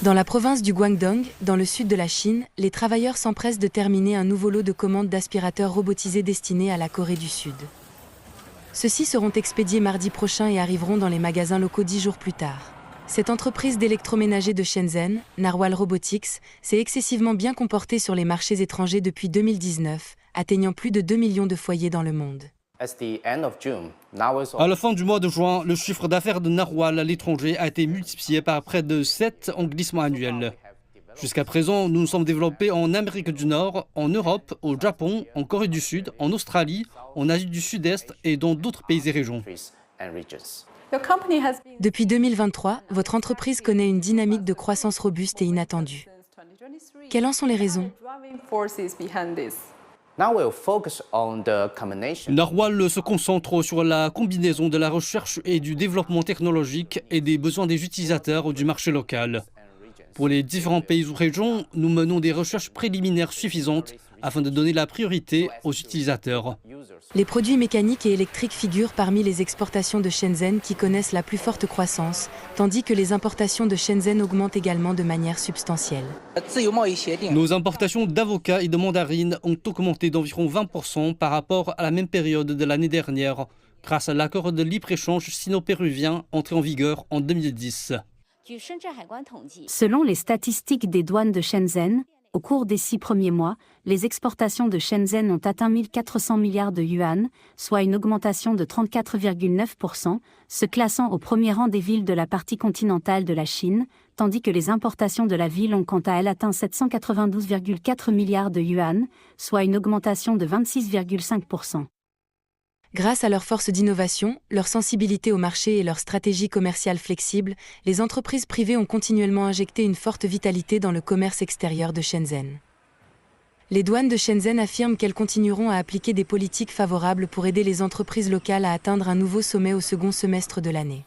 Dans la province du Guangdong, dans le sud de la Chine, les travailleurs s'empressent de terminer un nouveau lot de commandes d'aspirateurs robotisés destinés à la Corée du Sud. Ceux-ci seront expédiés mardi prochain et arriveront dans les magasins locaux 10 jours plus tard. Cette entreprise d'électroménager de Shenzhen, Narwhal Robotics, s'est excessivement bien comportée sur les marchés étrangers depuis 2019, atteignant plus de 2 millions de foyers dans le monde. À la fin du mois de juin, le chiffre d'affaires de Narwhal à l'étranger a été multiplié par près de 7 en glissement annuel. Jusqu'à présent, nous nous sommes développés en Amérique du Nord, en Europe, au Japon, en Corée du Sud, en Australie, en Asie du Sud-Est et dans d'autres pays et régions. Depuis 2023, votre entreprise connaît une dynamique de croissance robuste et inattendue. Quelles en sont les raisons ? Narwhal se concentre sur la combinaison de la recherche et du développement technologique et des besoins des utilisateurs du marché local. Pour les différents pays ou régions, nous menons des recherches préliminaires suffisantes afin de donner la priorité aux utilisateurs. Les produits mécaniques et électriques figurent parmi les exportations de Shenzhen qui connaissent la plus forte croissance, tandis que les importations de Shenzhen augmentent également de manière substantielle. Nos importations d'avocats et de mandarines ont augmenté d'environ 20% par rapport à la même période de l'année dernière, grâce à l'accord de libre-échange sino-péruvien entré en vigueur en 2010. Selon les statistiques des douanes de Shenzhen, au cours des 6 premiers mois, les exportations de Shenzhen ont atteint 1 400 milliards de yuan, soit une augmentation de 34,9%, se classant au premier rang des villes de la partie continentale de la Chine, tandis que les importations de la ville ont quant à elles atteint 792,4 milliards de yuan, soit une augmentation de 26,5%. Grâce à leur force d'innovation, leur sensibilité au marché et leur stratégie commerciale flexible, les entreprises privées ont continuellement injecté une forte vitalité dans le commerce extérieur de Shenzhen. Les douanes de Shenzhen affirment qu'elles continueront à appliquer des politiques favorables pour aider les entreprises locales à atteindre un nouveau sommet au second semestre de l'année.